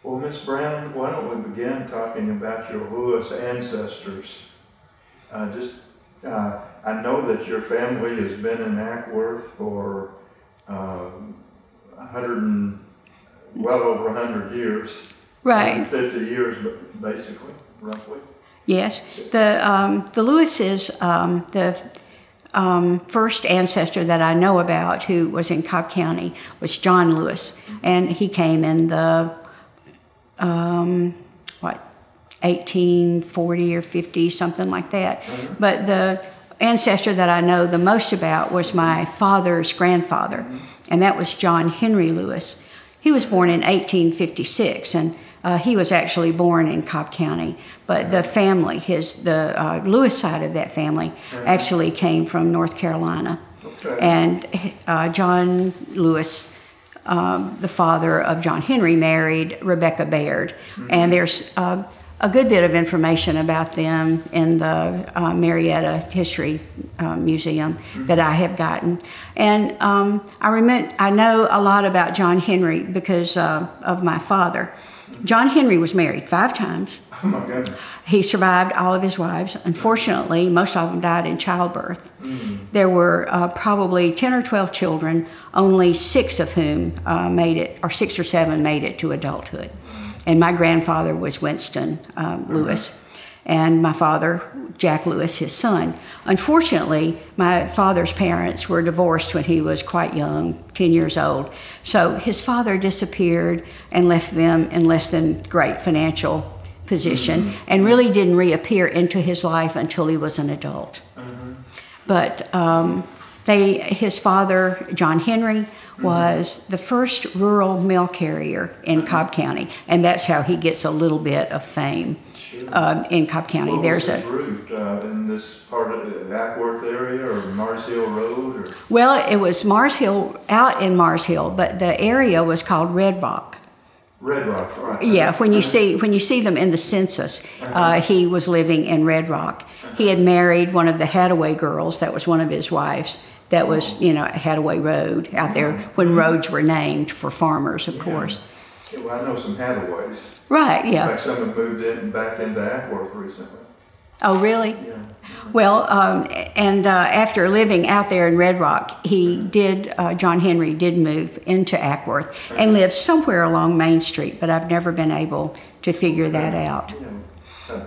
Well, Miss Brown, why don't we begin talking about your Lewis ancestors? I know that your family has been in Acworth for well over 100 years. Right. 50 years, basically, roughly. Yes. The Lewises, the first ancestor that I know about who was in Cobb County was John Lewis, and he came in the 1840 or 50, something like that. Mm-hmm. But the ancestor that I know the most about was my father's grandfather, and that was John Henry Lewis. He was born in 1856, and he was actually born in Cobb County, but the family, the Lewis side of that family, actually came from North Carolina. Okay. And John Lewis, the father of John Henry, married Rebecca Baird. And there's a good bit of information about them in the Marietta History Museum that I have gotten. And I know a lot about John Henry because of my father. John Henry was married 5 times. Oh my goodness. He survived all of his wives. Unfortunately, most of them died in childbirth. There were probably 10 or 12 children, only 6 of whom made it, or 6 or 7 made it to adulthood. And my grandfather was Winston Lewis, and my father, Jack Lewis, his son. Unfortunately, my father's parents were divorced when he was quite young, 10 years old. So his father disappeared and left them in less than great financial position, and really didn't reappear into his life until he was an adult. But his father, John Henry, was the first rural mail carrier in Cobb County, and that's how he gets a little bit of fame in Cobb County. What was his route in this part of the Acworth area, or Mars Hill Road? Or? Well, it was Mars Hill, out in Mars Hill, but the area was called Red Rock. Red Rock, right. Yeah, when you see them in the census, he was living in Red Rock. He had married one of the Hadaway girls. That was one of his wives. That was, Hadaway Road out there when roads were named for farmers, of course. Yeah, well, I know some Hadaways. Right, yeah. In fact, someone moved back into Acworth recently. Oh, really? Yeah. Well, after living out there in Red Rock, John Henry did move into Acworth and lived somewhere along Main Street, but I've never been able to figure that out. Yeah.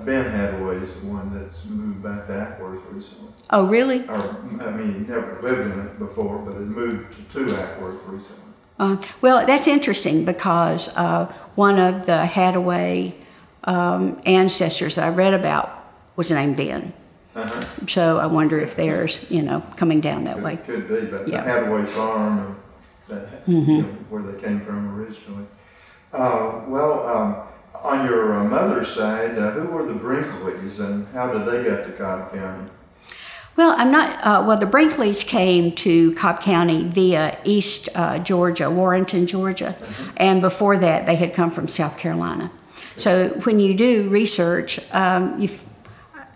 Ben Hadaway is the one that's moved back to Acworth recently. Oh, really? He never lived in it before, but had moved to Acworth recently. Well, that's interesting because one of the Hadaway ancestors that I read about was named Ben. So I wonder if there's, coming down that way. Could be, but the Hadaway farm, where they came from originally. On your mother's side, who were the Brinkleys, and how did they get to Cobb County? Well, the Brinkleys came to Cobb County via East Georgia, Warrenton, Georgia, and before that they had come from South Carolina. So when you do research,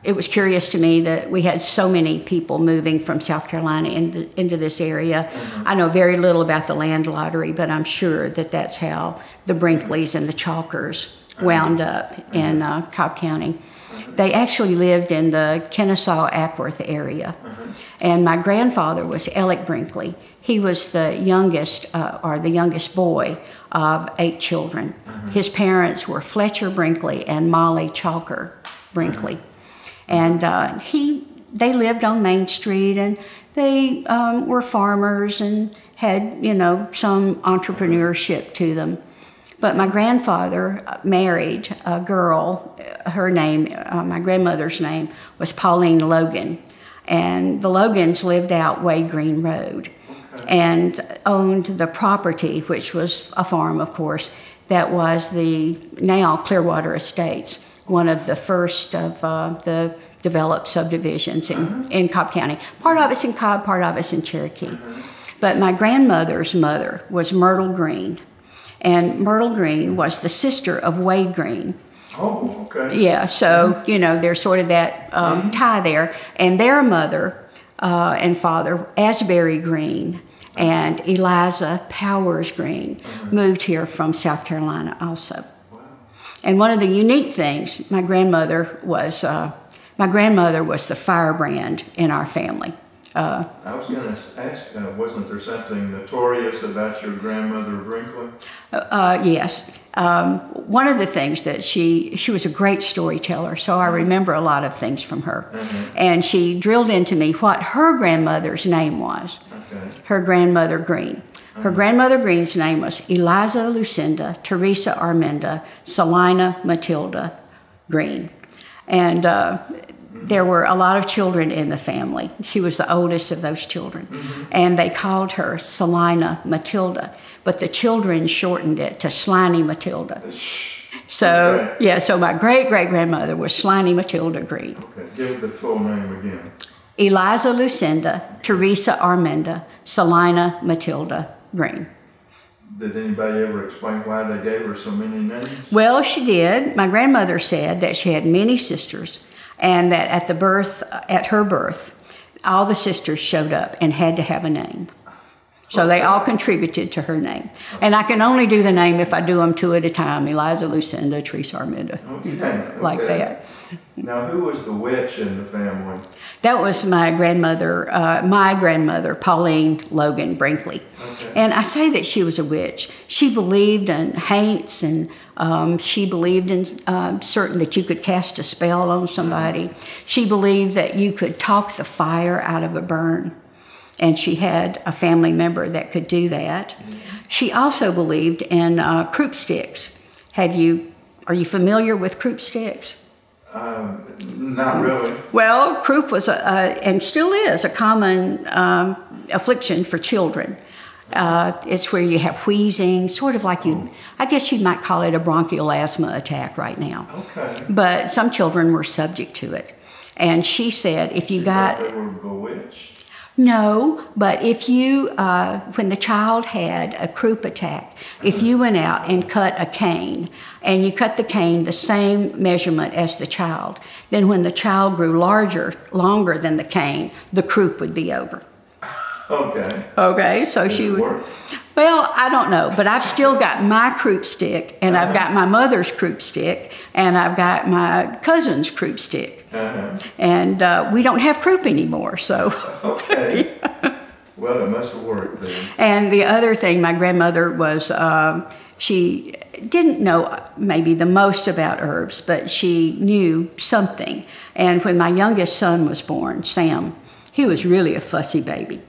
it was curious to me that we had so many people moving from South Carolina into this area. I know very little about the land lottery, but I'm sure that that's how the Brinkleys and the Chalkers wound up in Cobb County. They actually lived in the Kennesaw-Acworth area. And my grandfather was Alec Brinkley. He was the youngest boy of 8 children. His parents were Fletcher Brinkley and Molly Chalker Brinkley. And they lived on Main Street, and they were farmers and had, some entrepreneurship to them. But my grandfather married a girl. Her name, my grandmother's name, was Pauline Logan. And the Logans lived out Wade Green Road and owned the property, which was a farm, of course, that was the now Clearwater Estates, one of the first of the developed subdivisions in Cobb County. Part of it's in Cobb, part of it's in Cherokee. But my grandmother's mother was Myrtle Green. And Myrtle Green was the sister of Wade Green. Oh, okay. Yeah, so, there's sort of that tie there. And their mother and father, Asbury Green and Eliza Powers Green, moved here from South Carolina also. And one of the unique things, my grandmother was the firebrand in our family. I was going to ask, wasn't there something notorious about your grandmother Brinkley? Yes. One of the things that she was a great storyteller, so I remember a lot of things from her. And she drilled into me what her grandmother's name was. Her grandmother Green. Her grandmother Green's name was Eliza Lucinda Teresa Arminda Salina Matilda Green. And there were a lot of children in the family. She was the oldest of those children. And they called her Salina Matilda. But the children shortened it to Sliny Matilda. So, yeah, so my great-great-grandmother was Sliny Matilda Green. Okay, give the full name again. Eliza Lucinda Teresa Arminda Salina Matilda Green. Did anybody ever explain why they gave her so many names? Well, she did. My grandmother said that she had many sisters, and that at her birth, all the sisters showed up and had to have a name. So they all contributed to her name. And I can only do the name if I do them two at a time. Eliza Lucinda, Teresa Arminda, like that. Now, who was the witch in the family? That was my grandmother, Pauline Logan Brinkley. And I say that she was a witch. She believed in haints, and she believed in certain that you could cast a spell on somebody. She believed that you could talk the fire out of a burn. And she had a family member that could do that. She also believed in croup sticks. Are you familiar with croup sticks? Not really. Well, croup was, and still is, a common affliction for children. It's where you have wheezing, sort of like I guess you might call it a bronchial asthma attack right now. Okay. But some children were subject to it. And she said if you got... They were bewitched? No, but if you, when the child had a croup attack, if you went out and cut a cane, and you cut the cane the same measurement as the child, then when the child grew longer than the cane, the croup would be over. Okay. Okay, so she would... Well, I don't know, but I've still got my croup stick, and I've got my mother's croup stick, and I've got my cousin's croup stick. And we don't have croup anymore, so... Okay. Well, it must have worked then. And the other thing, my grandmother was, she didn't know maybe the most about herbs, but she knew something. And when my youngest son was born, Sam, he was really a fussy baby.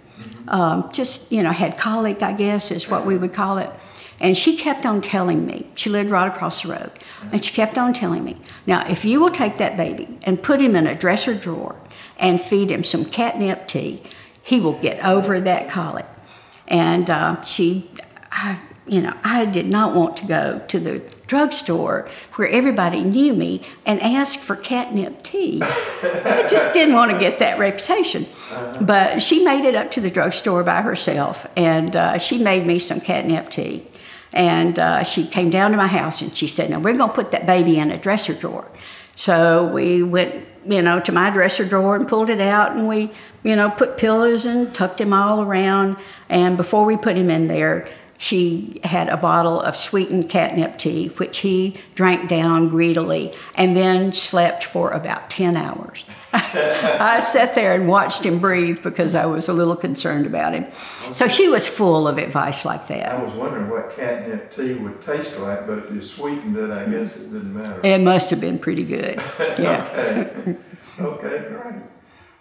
Just, had colic, I guess, is what we would call it. And she kept on telling me, she lived right across the road, and she kept on telling me, now, if you will take that baby and put him in a dresser drawer and feed him some catnip tea, he will get over that colic. And I did not want to go to the drugstore where everybody knew me and ask for catnip tea. I just didn't want to get that reputation. But she made it up to the drugstore by herself, and she made me some catnip tea. And she came down to my house and she said, now we're going to put that baby in a dresser drawer. So we went, to my dresser drawer and pulled it out, and we, put pillows and tucked him all around. And before we put him in there, she had a bottle of sweetened catnip tea, which he drank down greedily, and then slept for about 10 hours. I sat there and watched him breathe because I was a little concerned about him. Okay. So she was full of advice like that. I was wondering what catnip tea would taste like, but if you sweetened it, I guess it didn't matter. It must have been pretty good. Yeah. Okay, great.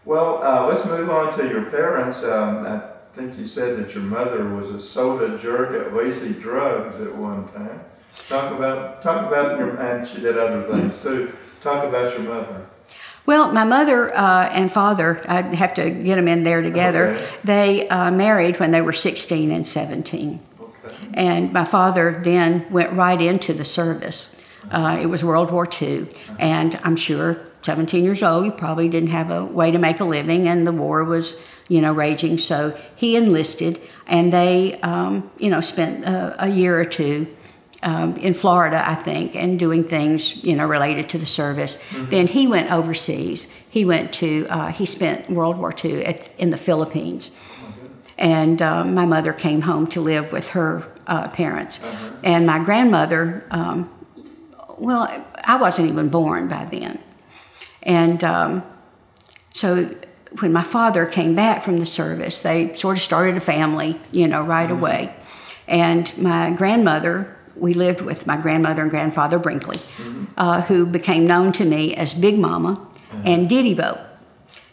Well, let's move on to your parents. I think you said that your mother was a soda jerk at Lacey Drugs at one time. Talk about your, and she did other things too. Talk about your mother. Well, my mother and father, I'd have to get them in there together. Okay. They married when they were 16 and 17. Okay. And my father then went right into the service. It was World War II, and I'm sure 17 years old, he probably didn't have a way to make a living, and the war was, raging. So he enlisted, and they, spent a year or two in Florida, I think, and doing things, related to the service. Mm-hmm. Then he went overseas. He spent World War II in the Philippines. Mm-hmm. And my mother came home to live with her parents. Mm-hmm. And my grandmother well, I wasn't even born by then. And so when my father came back from the service, they sort of started a family, you know, right away. And my grandmother, we lived with my grandmother and grandfather Brinkley, who became known to me as Big Mama and Diddy Bo.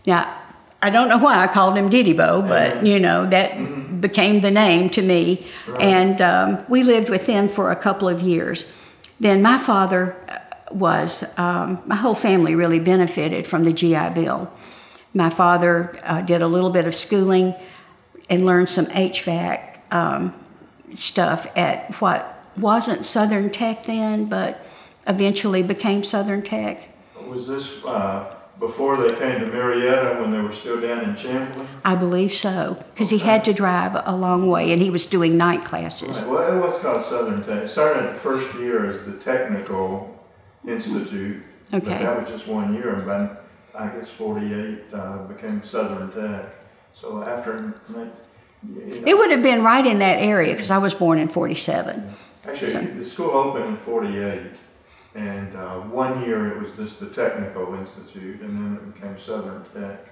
Now, I don't know why I called him Diddy Bo, but, you know, that became the name to me. Right. And we lived with them for a couple of years. Then my father was, my whole family really benefited from the GI Bill. My father did a little bit of schooling and learned some HVAC stuff at what wasn't Southern Tech then, but eventually became Southern Tech. Was this before they came to Marietta when they were still down in Chamblee? I believe so, because he had to drive a long way, and he was doing night classes. Right. Well, it was called Southern Tech. It started the first year as the Technical Institute, but that was just 1 year, and by, I guess, 48 became Southern Tech. So after... It would have been right in that area, because I was born in 47. Actually, the school opened in 48. And 1 year it was just the Technical Institute, and then it became Southern Tech.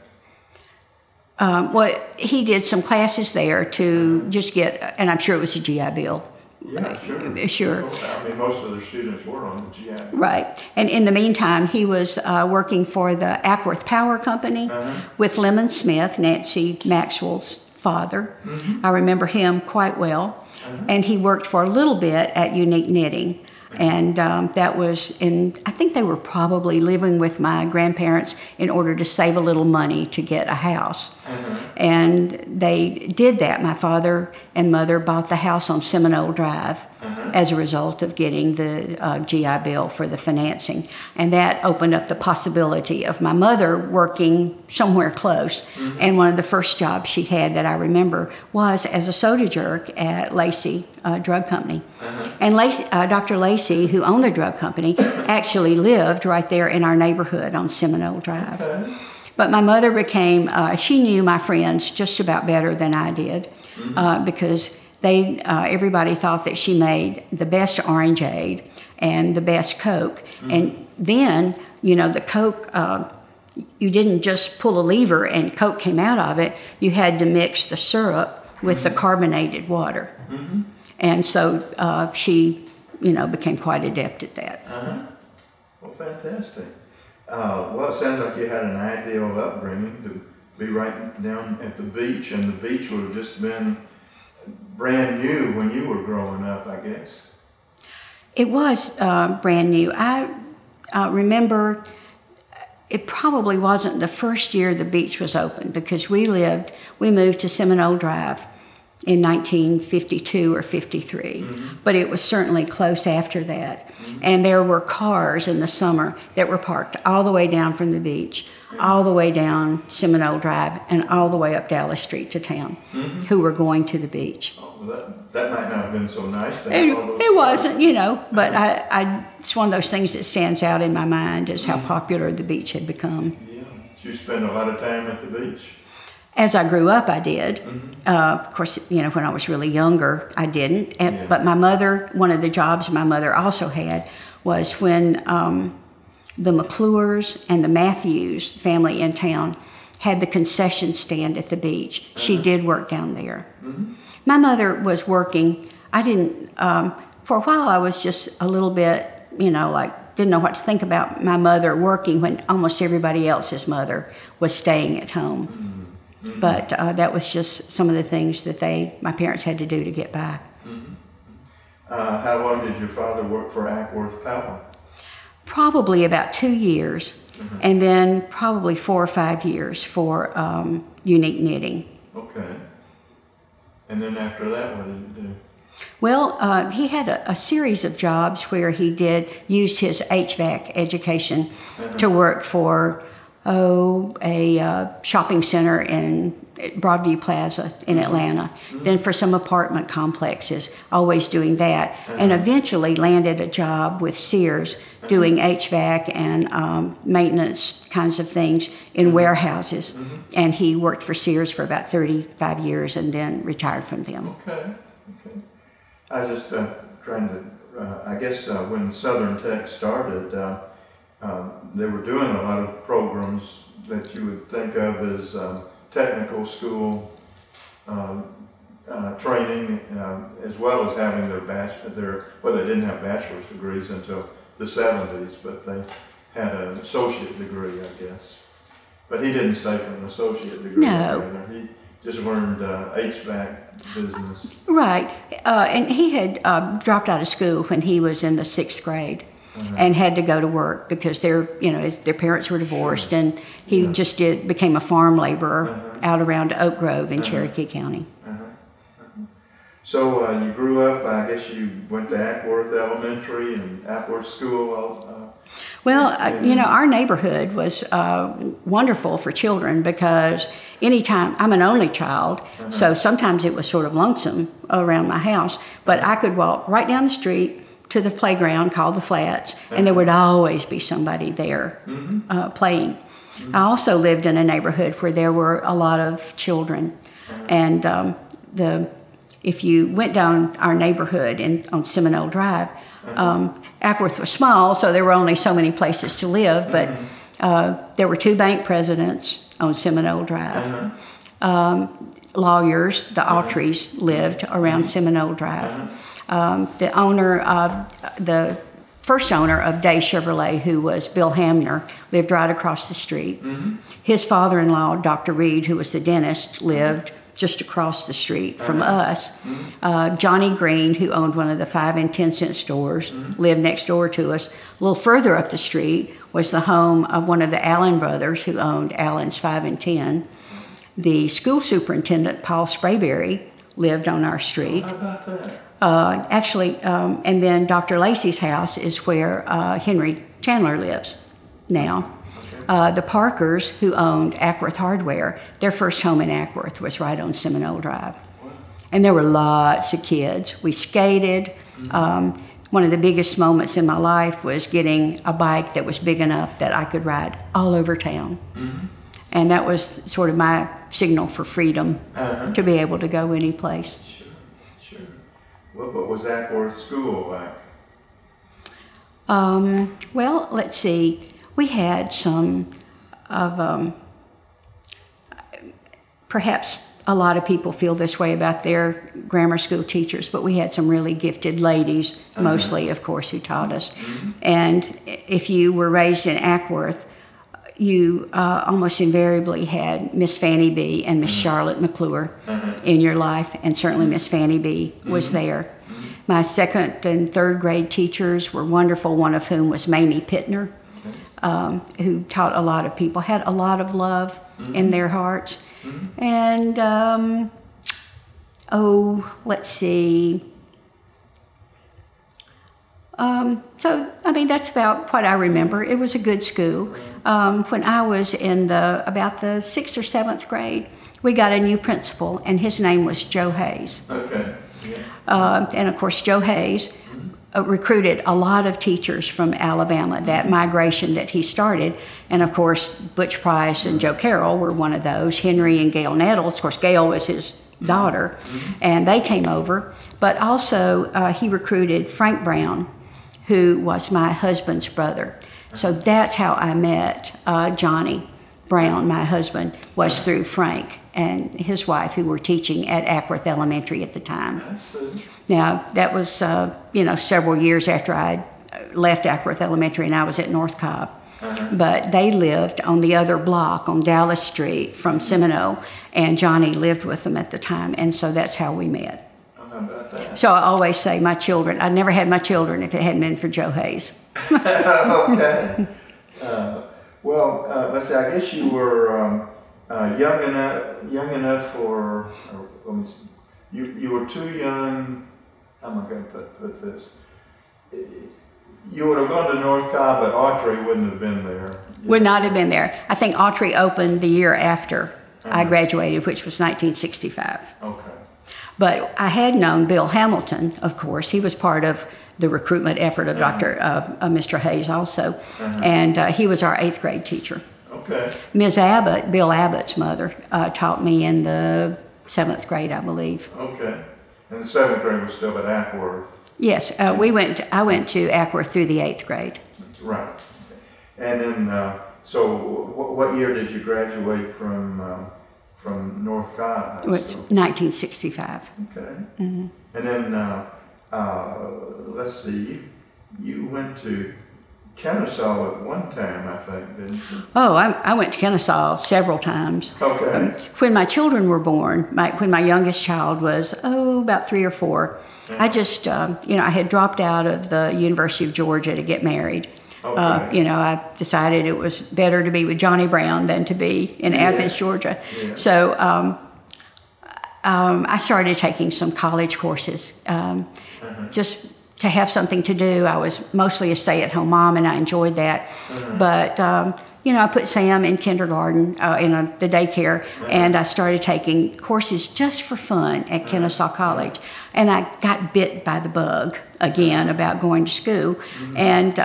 Well, he did some classes there to just get, and I'm sure it was a GI Bill. Yeah, sure. Sure. I mean, most of their students were on the GI Bill. Right. And in the meantime, he was working for the Acworth Power Company with Lemon Smith, Nancy Maxwell's father. I remember him quite well. And he worked for a little bit at Unique Knitting. And that was in, I think they were probably living with my grandparents in order to save a little money to get a house. And they did that. My father and mother bought the house on Seminole Drive as a result of getting the GI Bill for the financing. And that opened up the possibility of my mother working somewhere close. And one of the first jobs she had that I remember was as a soda jerk at Lacey Drug Company. And Dr. Lacey, who owned the drug company, actually lived right there in our neighborhood on Seminole Drive. But my mother became, she knew my friends just about better than I did because everybody thought that she made the best orangeade and the best Coke. And then, you know, the Coke, you didn't just pull a lever and Coke came out of it. You had to mix the syrup with the carbonated water. And so she, you know, became quite adept at that. Well, fantastic. Well, it sounds like you had an ideal upbringing to be right down at the beach, and the beach would have just been brand new when you were growing up, I guess. It was brand new. I remember it probably wasn't the first year the beach was open because we moved to Seminole Drive in 1952 or 53, but it was certainly close after that. And there were cars in the summer that were parked all the way down from the beach, all the way down Seminole Drive, and all the way up Dallas Street to town, who were going to the beach. Oh, well, that might not have been so nice. It wasn't, you know, but it's one of those things that stands out in my mind is how popular the beach had become. Yeah. Did you spend a lot of time at the beach? As I grew up, I did. Of course, you know, when I was really younger, I didn't. But my mother, one of the jobs my mother also had was when the McClures and the Matthews family in town had the concession stand at the beach. She did work down there. My mother was working. I didn't, for a while I was just a little bit, you know, like didn't know what to think about my mother working when almost everybody else's mother was staying at home. But that was just some of the things that my parents had to do to get by. How long did your father work for Acworth Power? Probably about 2 years, and then probably 4 or 5 years for Unique Knitting. Okay. And then after that, what did you do? Well, he had a series of jobs where he used his HVAC education to work for a shopping center in Broadview Plaza in Atlanta, then for some apartment complexes, always doing that, and eventually landed a job with Sears doing HVAC and maintenance kinds of things in warehouses, and he worked for Sears for about 35 years and then retired from them. Okay. I was just trying to I guess when Southern Tech started, they were doing a lot of programs that you would think of as technical school training, as well as having well, they didn't have bachelor's degrees until the 70s, but they had an associate degree, I guess. But he didn't stay for an associate degree. No. He just learned HVAC business. Right. And he had dropped out of school when he was in the 6th grade. And had to go to work because their parents were divorced, and he just became a farm laborer out around Oak Grove in Cherokee County. So you grew up, I guess you went to Acworth Elementary and Acworth School. Well, our neighborhood was wonderful for children because anytime, I'm an only child, so sometimes it was sort of lonesome around my house, but I could walk right down the street to the playground called the Flats, and there would always be somebody there playing. I also lived in a neighborhood where there were a lot of children, and if you went down our neighborhood on Seminole Drive, Acworth was small, so there were only so many places to live, but there were 2 bank presidents on Seminole Drive. Lawyers, the Autreys, lived around Seminole Drive. The first owner of Day Chevrolet, who was Bill Hamner, lived right across the street. His father-in-law, Dr. Reed, who was the dentist, lived just across the street from us. Johnny Green, who owned one of the 5 and 10 cent stores, lived next door to us. A little further up the street was the home of one of the Allen brothers, who owned Allen's 5 and 10. The school superintendent, Paul Sprayberry, lived on our street. How about that? And then Dr. Lacey's house is where Henry Chandler lives now. The Parkers, who owned Acworth Hardware, their first home in Acworth was right on Seminole Drive. And there were lots of kids. We skated. One of the biggest moments in my life was getting a bike that was big enough that I could ride all over town. And that was sort of my signal for freedom to be able to go any place. Sure. What was Acworth School like? Well, let's see. We had some of, perhaps a lot of people feel this way about their grammar school teachers, but we had some really gifted ladies, mostly, of course, who taught us. And if you were raised in Acworth, you almost invariably had Miss Fanny B. and Miss Charlotte McClure in your life, and certainly Miss Fanny B. was there. My 2nd and 3rd grade teachers were wonderful, one of whom was Mamie Pittner, who taught a lot of people, had a lot of love in their hearts. And, let's see. So, I mean, that's about what I remember. It was a good school. When I was in about the 6th or 7th grade, we got a new principal, and his name was Joe Hayes. Okay. And of course, Joe Hayes recruited a lot of teachers from Alabama, that migration that he started. And of course, Butch Price and Joe Carroll were one of those. Henry and Gail Nettles, of course, Gail was his daughter, and they came over. But also, he recruited Frank Brown, who was my husband's brother. So that's how I met Johnny Brown, my husband, was through Frank and his wife, who were teaching at Acworth Elementary at the time. Now, that was, several years after I left Acworth Elementary and I was at North Cobb. But they lived on the other block on Dallas Street from Seminole, and Johnny lived with them at the time, and so that's how we met. So I always say my children, I'd never had my children if it hadn't been for Joe Hayes. Okay. Let's see, I guess you were young enough for, you were too young, how am I going to put this? You would have gone to North Cobb, but Autry wouldn't have been there. Would not have been there. I think Autry opened the year after I graduated, which was 1965. Okay. But I had known Bill Hamilton, of course. He was part of the recruitment effort of Mr. Hayes also. And he was our 8th grade teacher. Okay. Ms. Abbott, Bill Abbott's mother, taught me in the 7th grade, I believe. Okay. And the 7th grade was still at Acworth. Yes, I went to Acworth through the 8th grade. Right. And then, so what year did you graduate from North Cobb High School? 1965. Okay. Mm-hmm. And then, let's see, you went to Kennesaw at one time, I think, didn't you? Oh, I went to Kennesaw several times. Okay. When my children were born, when my youngest child was, about 3 or 4, I just, I had dropped out of the University of Georgia to get married. Okay. I decided it was better to be with Johnny Brown than to be in Athens, Georgia. Yeah. So I started taking some college courses just to have something to do. I was mostly a stay-at-home mom, and I enjoyed that. But, I put Sam in kindergarten, in the daycare, and I started taking courses just for fun at Kennesaw College. And I got bit by the bug again about going to school. And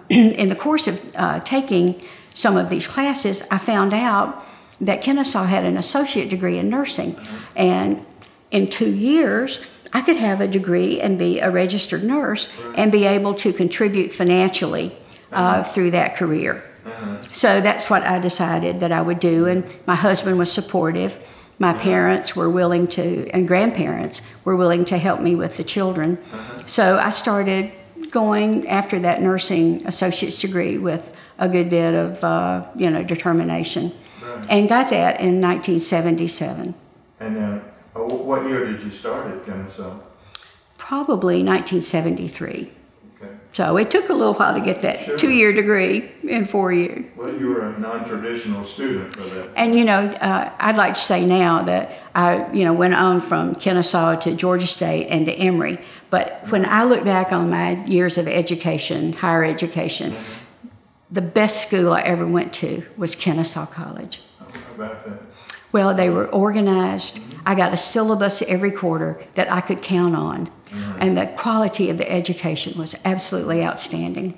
in the course of taking some of these classes, I found out that Kennesaw had an associate degree in nursing. And in 2 years, I could have a degree and be a registered nurse and be able to contribute financially through that career. So that's what I decided that I would do, and my husband was supportive. My parents were willing to, and grandparents were willing to help me with the children. So I started going after that nursing associate's degree with a good bit of, determination, and got that in 1977. And what year did you start at Kennesaw? Probably 1973. Okay. So it took a little while to get that 2-year degree in 4 years. Well, you were a non-traditional student for that. And, I'd like to say now that I, went on from Kennesaw to Georgia State and to Emory. But when I look back on my years of education, higher education, the best school I ever went to was Kennesaw College. How about that? Well, they were organized. I got a syllabus every quarter that I could count on. And the quality of the education was absolutely outstanding.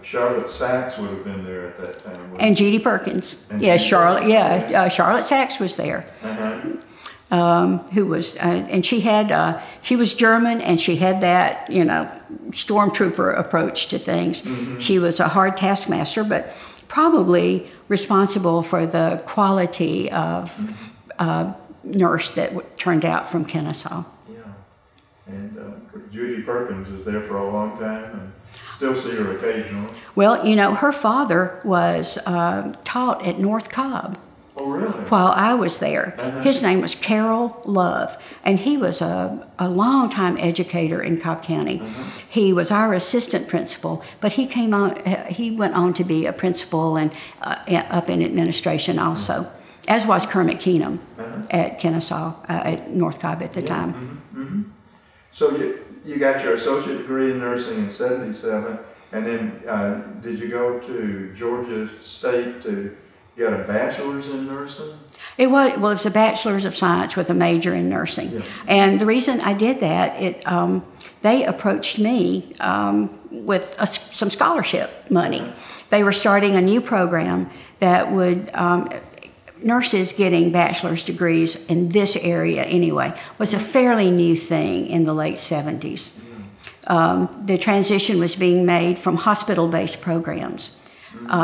Charlotte Sachs would have been there at that time. And Judy Perkins. Charlotte Sachs was there. Who was, and she was German, and she had that, stormtrooper approach to things. She was a hard taskmaster, but probably responsible for the quality of nurse that turned out from Kennesaw. Yeah, and Judy Perkins was there for a long time, and still see her occasionally. Well, her father was taught at North Cobb. Oh, really? While I was there. His name was Carroll Love, and he was a long-time educator in Cobb County. He was our assistant principal, but he went on to be a principal and up in administration also, as was Kermit Keenum at Kennesaw, at North Cobb at the time. So you got your associate degree in nursing in 77, and then did you go to Georgia State to get a bachelor's in nursing? It was a bachelor's of science with a major in nursing. Yeah. And the reason I did that, they approached me with some scholarship money. They were starting a new program that would, nurses getting bachelor's degrees in this area anyway, was a fairly new thing in the late 70s. The transition was being made from hospital-based programs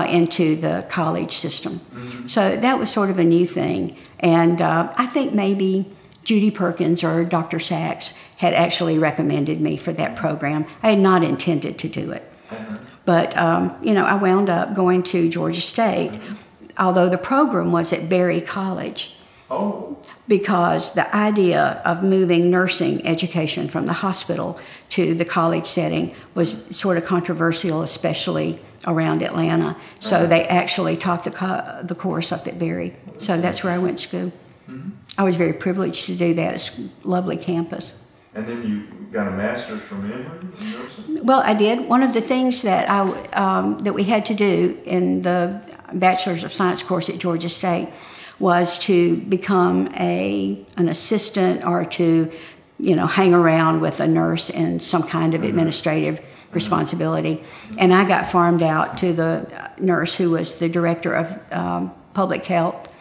into the college system. So that was sort of a new thing. And I think maybe Judy Perkins or Dr. Sachs had actually recommended me for that program. I had not intended to do it. But, I wound up going to Georgia State, although the program was at Berry College. Oh. Because the idea of moving nursing education from the hospital to the college setting was sort of controversial, especially around Atlanta. So they actually taught the course up at Berry. So that's where I went to school. I was very privileged to do that. It's a lovely campus. And then you got a master's from Emory in nursing? Well, I did. One of the things that that we had to do in the Bachelor's of Science course at Georgia State was to become an assistant or to, hang around with a nurse in some kind of administrative responsibility. And I got farmed out to the nurse who was the director of public health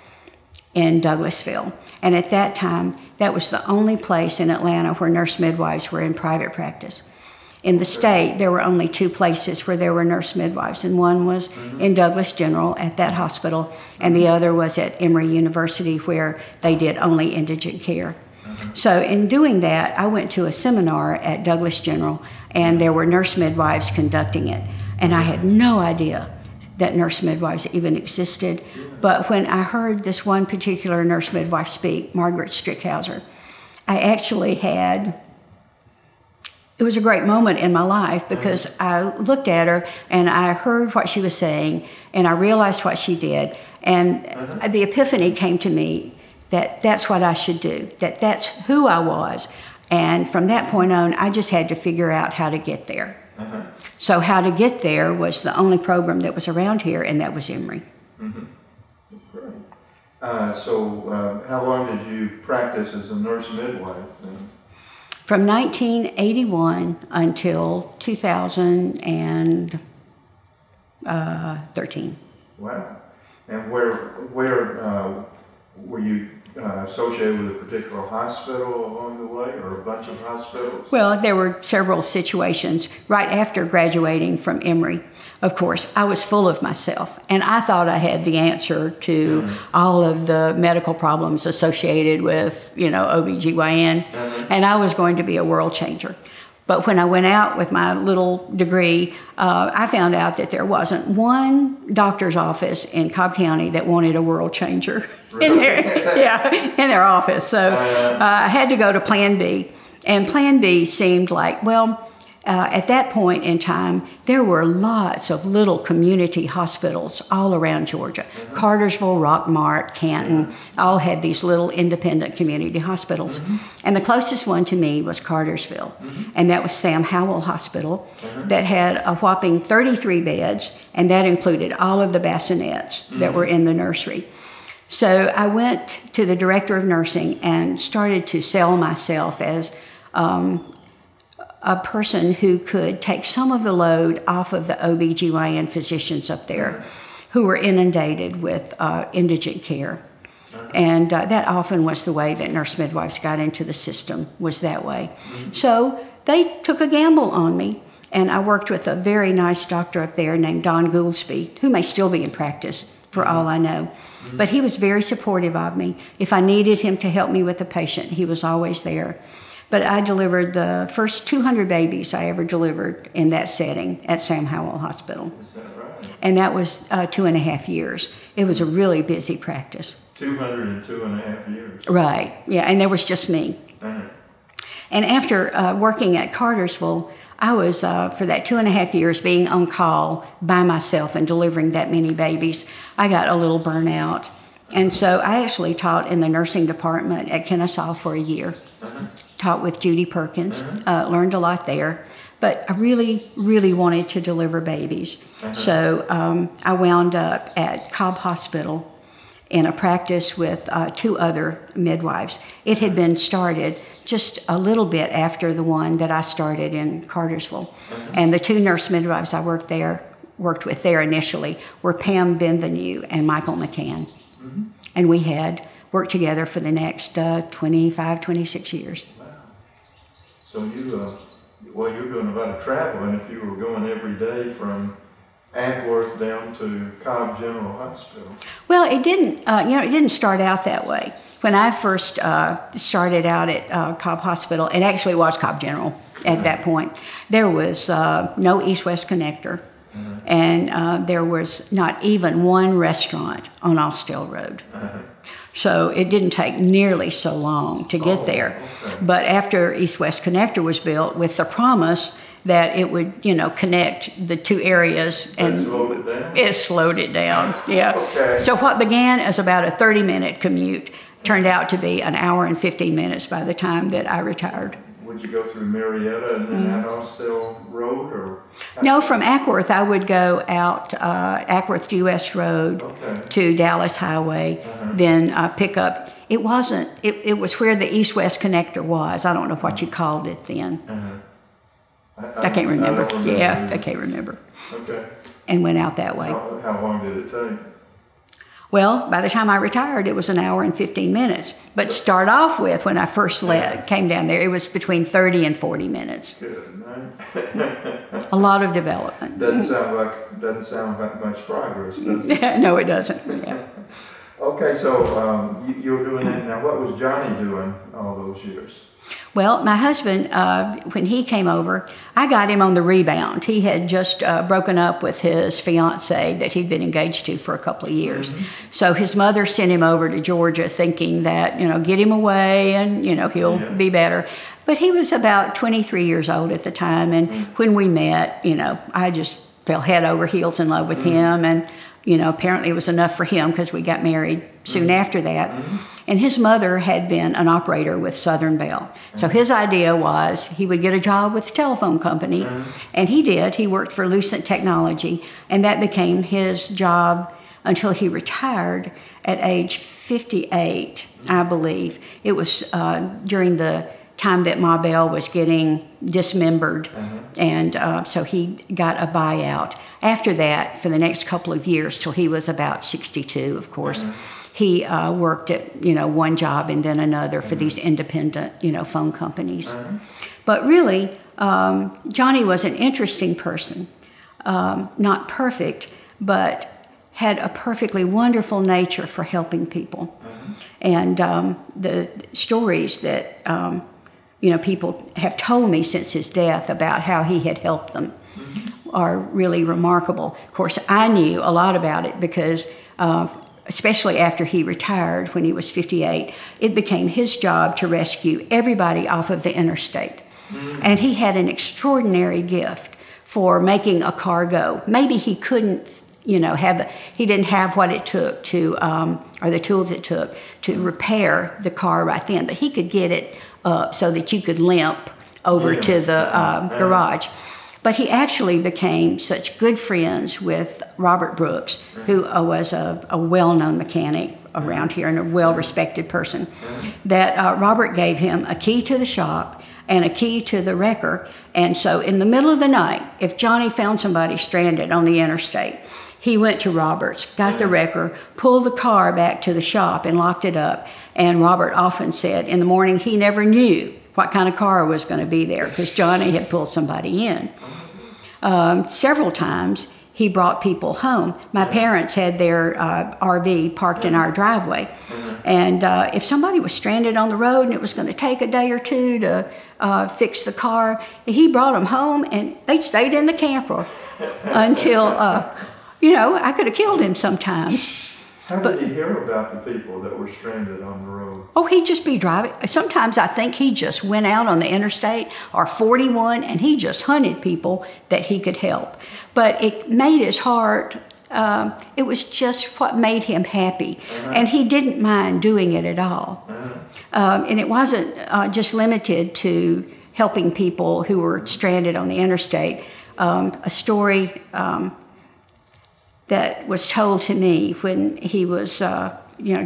in Douglasville. And at that time, that was the only place in Atlanta where nurse midwives were in private practice. In the state, there were only 2 places where there were nurse midwives, and one was in Douglas General at that hospital, and the other was at Emory University, where they did only indigent care. So in doing that, I went to a seminar at Douglas General, and there were nurse midwives conducting it, and I had no idea that nurse midwives even existed. But when I heard this one particular nurse midwife speak, Margaret Strickhauser, I actually had, it was a great moment in my life, because I looked at her and I heard what she was saying, and I realized what she did, and the epiphany came to me that that's what I should do, that that's who I was. And from that point on, I just had to figure out how to get there. So how to get there was the only program that was around here, and that was Emory. Great. So how long did you practice as a nurse midwife then? From 1981 until 2013. Wow. And where were you associated with a particular hospital along the way, or a bunch of hospitals? Well, there were several situations. Right after graduating from Emory, of course, I was full of myself, and I thought I had the answer to all of the medical problems associated with, OBGYN, and I was going to be a world changer. But when I went out with my little degree, I found out that there wasn't one doctor's office in Cobb County that wanted a world changer in their office. So I had to go to Plan B. And Plan B seemed like, at that point in time, there were lots of little community hospitals all around Georgia. Cartersville, Rockmart, Canton, all had these little independent community hospitals. And the closest one to me was Cartersville. And that was Sam Howell Hospital that had a whopping 33 beds, and that included all of the bassinets that were in the nursery. So I went to the director of nursing and started to sell myself as a person who could take some of the load off of the OBGYN physicians up there who were inundated with indigent care. And that often was the way that nurse midwives got into the system, was that way. So they took a gamble on me, and I worked with a very nice doctor up there named Don Gouldsby, who may still be in practice for all I know. But he was very supportive of me. If I needed him to help me with a patient, he was always there. But I delivered the first 200 babies I ever delivered in that setting at Sam Howell Hospital. Is that right? And that was 2.5 years. It was a really busy practice. 200 in 2.5 years. Right, yeah, and there was just me. And after working at Cartersville, I was, for that 2.5 years, being on call by myself and delivering that many babies, I got a little burnout. And so I actually taught in the nursing department at Kennesaw for a year. Taught with Judy Perkins, learned a lot there, but I really, really wanted to deliver babies. So I wound up at Cobb Hospital in a practice with 2 other midwives. It had been started just a little bit after the one that I started in Cartersville. And the 2 nurse midwives I worked with there initially were Pam Benvenue and Michael McCann. And we had worked together for the next 25, 26 years. So you're doing a lot of traveling if you were going every day from Acworth down to Cobb General Hospital. Well, it didn't start out that way. When I first started out at Cobb Hospital, it actually was Cobb General at that point. There was no east-west connector, and there was not even one restaurant on Austell Road. So it didn't take nearly so long to get there. But after East-West Connector was built, with the promise that it would, connect the 2 areas, and it slowed it down. Yeah. So what began as about a 30-minute commute turned out to be an hour and 15 minutes by the time that I retired. Would you go through Marietta and then out Austell Road, or? No, from Acworth I would go out Acworth US Road to Dallas Highway, then pick up. It was where the East-West Connector was. I don't know what you called it then. I can't remember. I can't remember. Okay. And went out that way. How long did it take? Well, by the time I retired, it was an hour and 15 minutes. But start off with, when I first came down there, it was between 30 and 40 minutes. Good, right? A lot of development. Doesn't sound like much progress, does it? No, it doesn't. Yeah. Okay, so you were doing that. Now, what was Johnny doing all those years? Well, my husband, when he came over, I got him on the rebound. He had just broken up with his fiancée that he'd been engaged to for a couple of years. Mm-hmm. So his mother sent him over to Georgia thinking that, get him away and, he'll be better. But he was about 23 years old at the time. And when we met, I just fell head over heels in love with him. And, apparently it was enough for him because we got married soon after that. And his mother had been an operator with Southern Bell. So his idea was he would get a job with the telephone company. And he did. He worked for Lucent Technology. And that became his job until he retired at age 58, I believe. It was during the time that Ma Bell was getting dismembered. And so he got a buyout. After that, for the next couple of years, till he was about 62, of course, he worked at, one job and then another for these independent, phone companies. But really, Johnny was an interesting person. Not perfect, but had a perfectly wonderful nature for helping people. And the stories that, people have told me since his death about how he had helped them are really remarkable. Of course, I knew a lot about it because especially after he retired when he was 58, it became his job to rescue everybody off of the interstate. And he had an extraordinary gift for making a car go. Maybe he couldn't, he didn't have what it took to, or the tools it took to repair the car right then, but he could get it up so that you could limp over to the garage. But he actually became such good friends with Robert Brooks, who was a well-known mechanic around here and a well-respected person, that Robert gave him a key to the shop and a key to the wrecker. And so in the middle of the night, if Johnny found somebody stranded on the interstate, he went to Robert's, got the wrecker, pulled the car back to the shop and locked it up. And Robert often said in the morning he never knew what kind of car was going to be there because Johnny had pulled somebody in. Several times he brought people home. My parents had their RV parked in our driveway. And if somebody was stranded on the road and it was going to take a day or two to fix the car, he brought them home and they stayed in the camper until, I could have killed him sometimes. How did he hear about the people that were stranded on the road? Oh, he'd just be driving. Sometimes I think he just went out on the interstate or 41 and he just hunted people that he could help. But it made his heart, it was just what made him happy. And he didn't mind doing it at all. And it wasn't just limited to helping people who were stranded on the interstate. A story that was told to me when he was,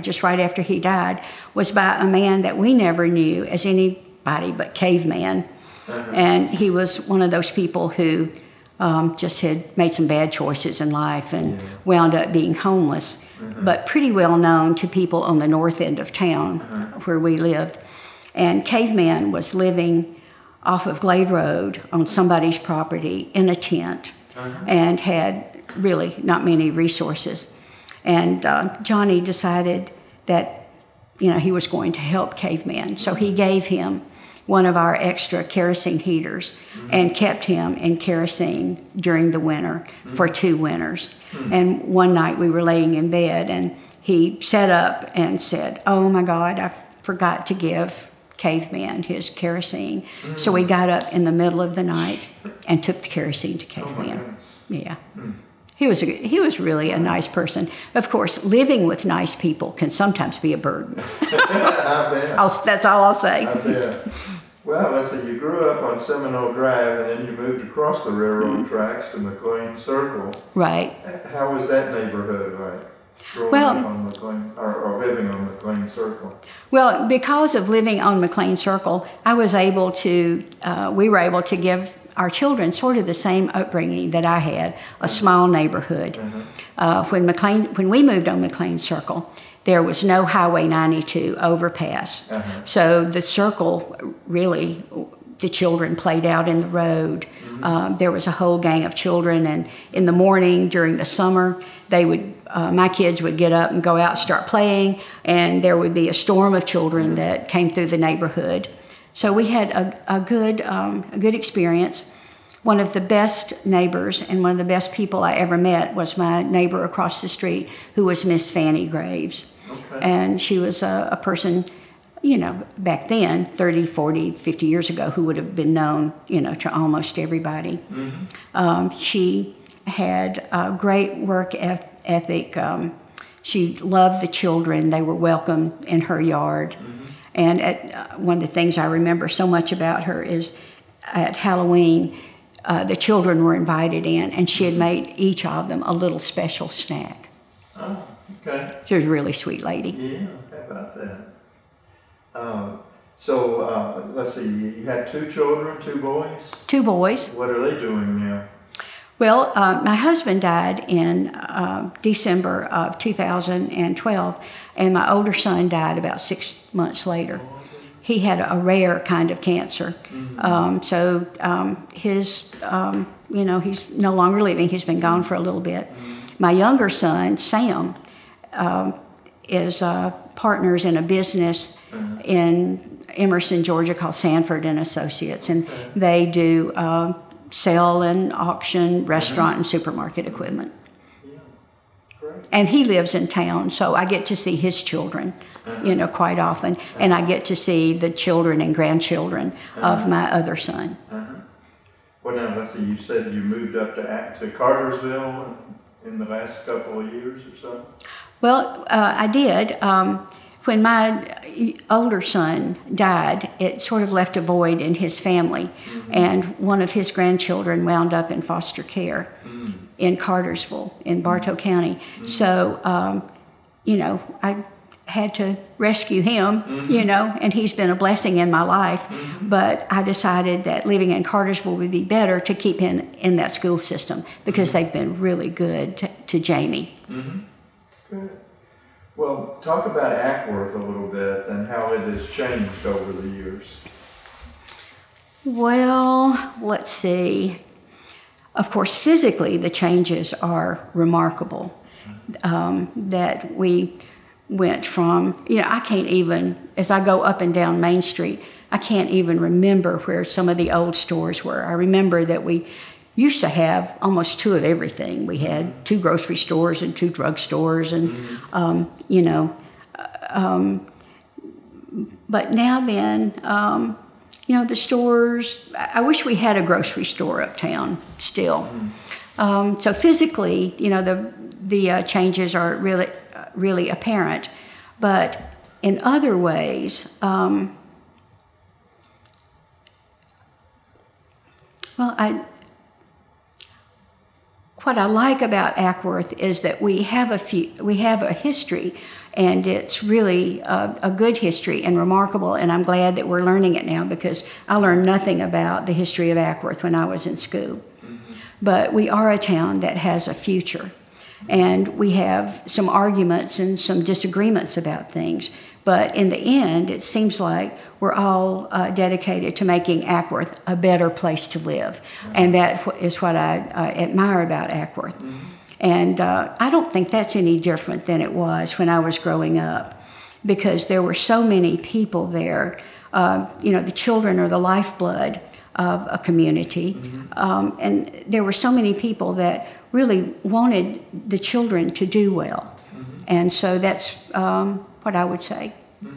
just right after he died, was by a man that we never knew as anybody but Caveman. And he was one of those people who just had made some bad choices in life and wound up being homeless, but pretty well known to people on the north end of town where we lived. And Caveman was living off of Glade Road on somebody's property in a tent and had really not many resources. And Johnny decided that, he was going to help Caveman. So he gave him one of our extra kerosene heaters and kept him in kerosene during the winter for 2 winters. And one night we were laying in bed and he sat up and said, "Oh my God, I forgot to give Caveman his kerosene." So we got up in the middle of the night and took the kerosene to Caveman. He was really a nice person. Of course, living with nice people can sometimes be a burden. I bet. That's all I'll say. I bet. Well, let's see, you grew up on Seminole Drive and then you moved across the railroad tracks to McLean Circle. Right. How was that neighborhood like? Growing up on McLean, or living on McLean Circle? Well, because of living on McLean Circle, we were able to give our children sort of the same upbringing that I had, a small neighborhood. When we moved on McLean Circle, there was no Highway 92 overpass. So the circle, really, the children played out in the road. There was a whole gang of children, and in the morning during the summer, they would, my kids would get up and go out and start playing, and there would be a storm of children that came through the neighborhood. So we had a good experience. One of the best neighbors and one of the best people I ever met was my neighbor across the street, who was Miss Fanny Graves. And she was a person, you know, back then, 30, 40, 50 years ago, who would have been known, you know, to almost everybody. She had a great work ethic. She loved the children. They were welcome in her yard. And one of the things I remember so much about her is at Halloween, the children were invited in, and she had made each of them a little special snack. Oh, okay. She was a really sweet lady. Yeah, how about that? Let's see, you had 2 children, 2 boys? 2 boys. What are they doing now? Well, my husband died in December of 2012, and my older son died about 6 months later. He had a rare kind of cancer. You know, he's no longer living. He's been gone for a little bit. My younger son, Sam, is partners in a business in Emerson, Georgia, called Sanford and Associates, and they do sell and auction restaurant and supermarket equipment. And he lives in town, so I get to see his children, you know, quite often, and I get to see the children and grandchildren of my other son. Well, now, let's see, you said you moved up to Cartersville in the last couple of years or so? Well, I did. When my older son died, it sort of left a void in his family, and one of his grandchildren wound up in foster care in Cartersville, in Bartow County. So, you know, I had to rescue him, you know, and he's been a blessing in my life, but I decided that living in Cartersville would be better to keep him in that school system, because they've been really good to Jamie. Good. Well, talk about Acworth a little bit and how it has changed over the years. Well, let's see. Of course, physically, the changes are remarkable. That we went from, you know, I can't even, as I go up and down Main Street, I can't even remember where some of the old stores were. I remember that we used to have almost 2 of everything. We had 2 grocery stores and 2 drugstores, and you know, but now then, you know, the stores. I wish we had a grocery store uptown still. So physically, you know, the changes are really apparent, but in other ways, what I like about Acworth is that we have a history, and it's really a good history and remarkable, and I'm glad that we're learning it now, because I learned nothing about the history of Acworth when I was in school. But we are a town that has a future, and we have some arguments and some disagreements about things, but in the end, it seems like we're all dedicated to making Acworth a better place to live. And that is what I admire about Acworth. And I don't think that's any different than it was when I was growing up, because there were so many people there. You know, the children are the lifeblood of a community. And there were so many people that really wanted the children to do well. And so that's what I would say. Yeah.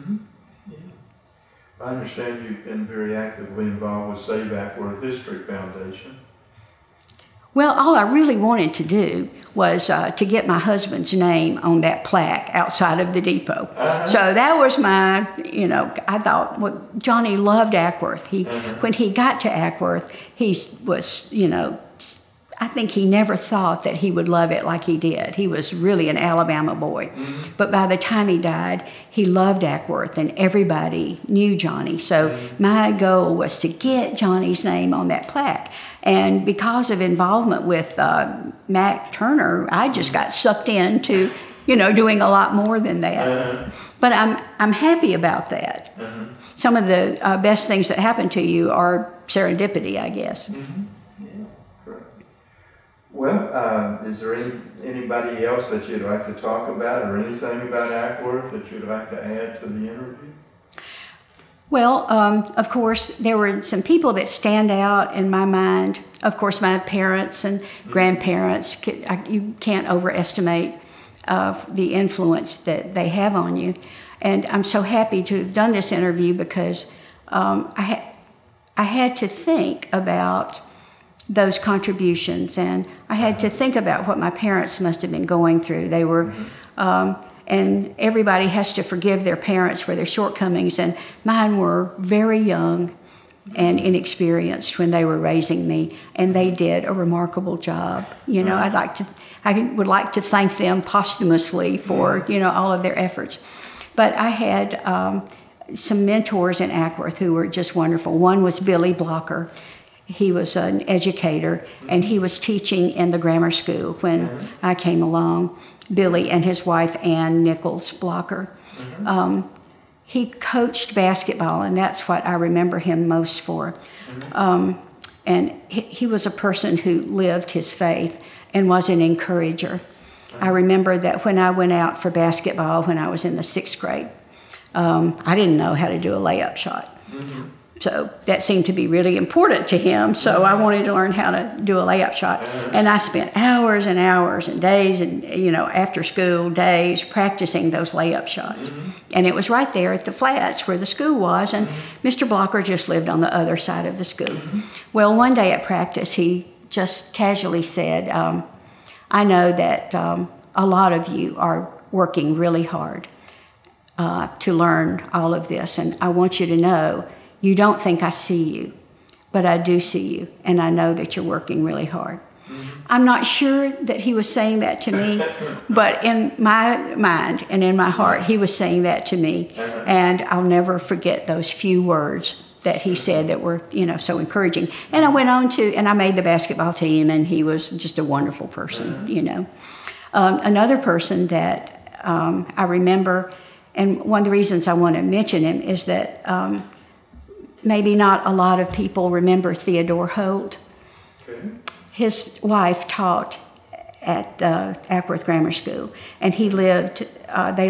I understand you've been very actively involved with Save Acworth History Foundation. Well, all I really wanted to do was to get my husband's name on that plaque outside of the depot. So that was my, you know, I thought, well, Johnny loved Acworth. When he got to Acworth, he was, you know, I think he never thought that he would love it like he did. He was really an Alabama boy. But by the time he died, he loved Acworth, and everybody knew Johnny. So my goal was to get Johnny's name on that plaque. And because of involvement with Mac Turner, I just got sucked into, doing a lot more than that. But I'm happy about that. Some of the best things that happen to you are serendipity, I guess. Yeah, correct. Well, is there anybody else that you'd like to talk about, or anything about Acworth that you'd like to add to the interview? Well, of course, there were some people that stand out in my mind. Of course, my parents and grandparents, you can't overestimate the influence that they have on you. And I'm so happy to have done this interview because I had to think about those contributions, and I had to think about what my parents must have been going through. They were... and everybody has to forgive their parents for their shortcomings, and mine were very young and inexperienced when they were raising me, and they did a remarkable job. I would like to thank them posthumously for all of their efforts. But I had some mentors in Acworth who were just wonderful. One was Billy Blocker. He was an educator, and he was teaching in the grammar school when I came along. Billy and his wife, Ann Nichols Blocker. He coached basketball, and that's what I remember him most for. And he was a person who lived his faith and was an encourager. I remember that when I went out for basketball when I was in the 6th grade, I didn't know how to do a layup shot. So that seemed to be really important to him, so I wanted to learn how to do a layup shot. And I spent hours and hours and days and, after school days practicing those layup shots. And it was right there at the flats where the school was, and Mr. Blocker just lived on the other side of the school. Well, one day at practice, he just casually said, I know that a lot of you are working really hard to learn all of this, and I want you to know you don't think I see you, but I do see you, and I know that you're working really hard. I'm not sure that he was saying that to me, but in my mind and in my heart, he was saying that to me, and I'll never forget those few words that he said that were, so encouraging. And I went on and I made the basketball team, and he was just a wonderful person, Another person that I remember, and one of the reasons I want to mention him is that maybe not a lot of people remember Theodore Holt. His wife taught at the Acworth Grammar School, and they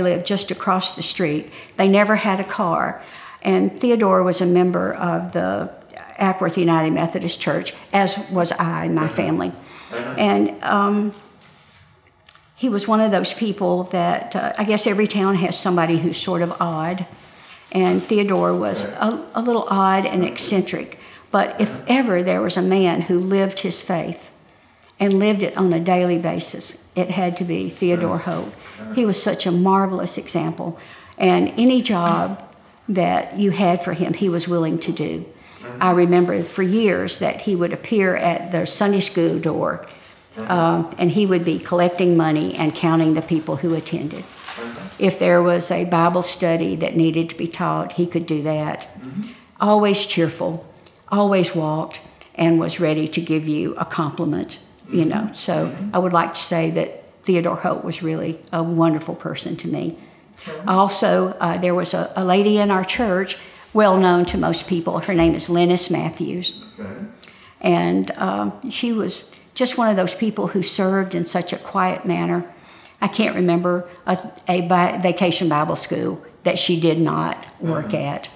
lived just across the street. They never had a car, and Theodore was a member of the Acworth United Methodist Church, as was I and my family. And he was one of those people that I guess every town has somebody who's sort of odd. And Theodore was a little odd and eccentric. But if ever there was a man who lived his faith and lived it on a daily basis, it had to be Theodore Holt. He was such a marvelous example. And any job that you had for him, he was willing to do. I remember for years that he would appear at the Sunday school door, and he would be collecting money and counting the people who attended. If there was a Bible study that needed to be taught, he could do that. Always cheerful, always walked, and was ready to give you a compliment, So I would like to say that Theodore Holt was really a wonderful person to me. Also, there was a lady in our church, well known to most people. Her name is Lennis Matthews. And she was just one of those people who served in such a quiet manner. I can't remember a vacation Bible school that she did not work at.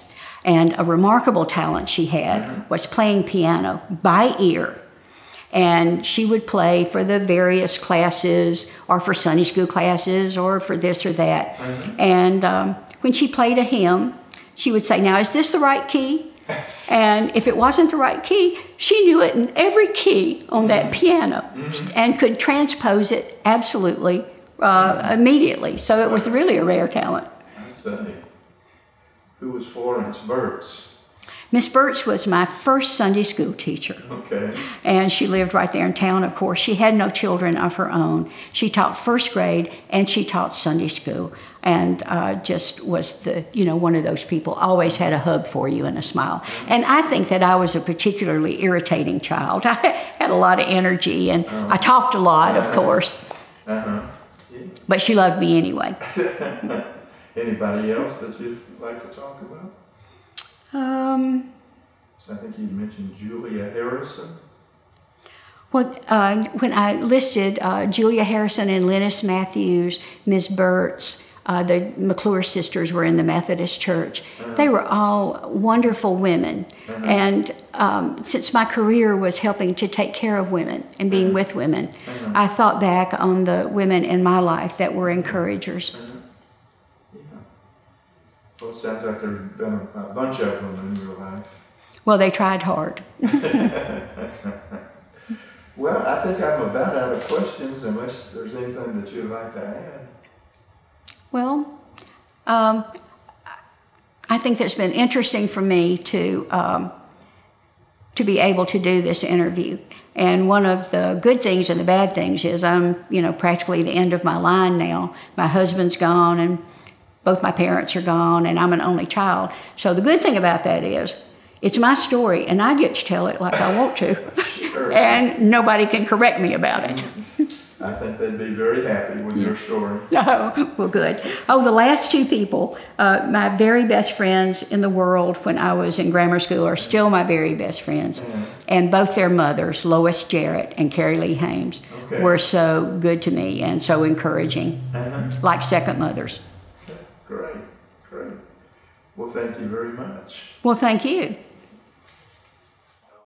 And a remarkable talent she had was playing piano by ear. And she would play for the various classes, or for Sunday school classes, or for this or that. And when she played a hymn, she would say, "Now, is this the right key?" And if it wasn't the right key, she knew it in every key on that piano and could transpose it absolutely immediately. So it was really a rare talent. I'd say. Who was Florence Burt's? Miss Birch was my first Sunday school teacher. And she lived right there in town, of course. She had no children of her own. She taught first grade and she taught Sunday school. and just was the, one of those people, always had a hug for you and a smile. And I think that I was a particularly irritating child. I had a lot of energy, and I talked a lot, of course. Yeah. But she loved me anyway. Anybody else that you'd like to talk about? So I think you mentioned Julia Harrison. Well, when I listed Julia Harrison and Lennis Matthews, Ms. Burtz, the McClure sisters were in the Methodist Church. They were all wonderful women. And since my career was helping to take care of women and being with women, I thought back on the women in my life that were encouragers. Yeah. Well, it sounds like there's been a bunch of them in your life. Well, they tried hard. Well, I think I'm about out of questions unless there's anything that you'd like to add. Well, I think it's been interesting for me to be able to do this interview. And one of the good things and the bad things is I'm, practically the end of my line now. My husband's gone, and both my parents are gone, and I'm an only child. So the good thing about that is it's my story, and I get to tell it like I want to. Sure. And nobody can correct me about it. I think they'd be very happy with your story. Oh, well, good. Oh, the last two people, my very best friends in the world when I was in grammar school are still my very best friends. And both their mothers, Lois Jarrett and Carrie Lee Hames, were so good to me and so encouraging, like second mothers. Okay. Great, great. Well, thank you very much. Well, thank you.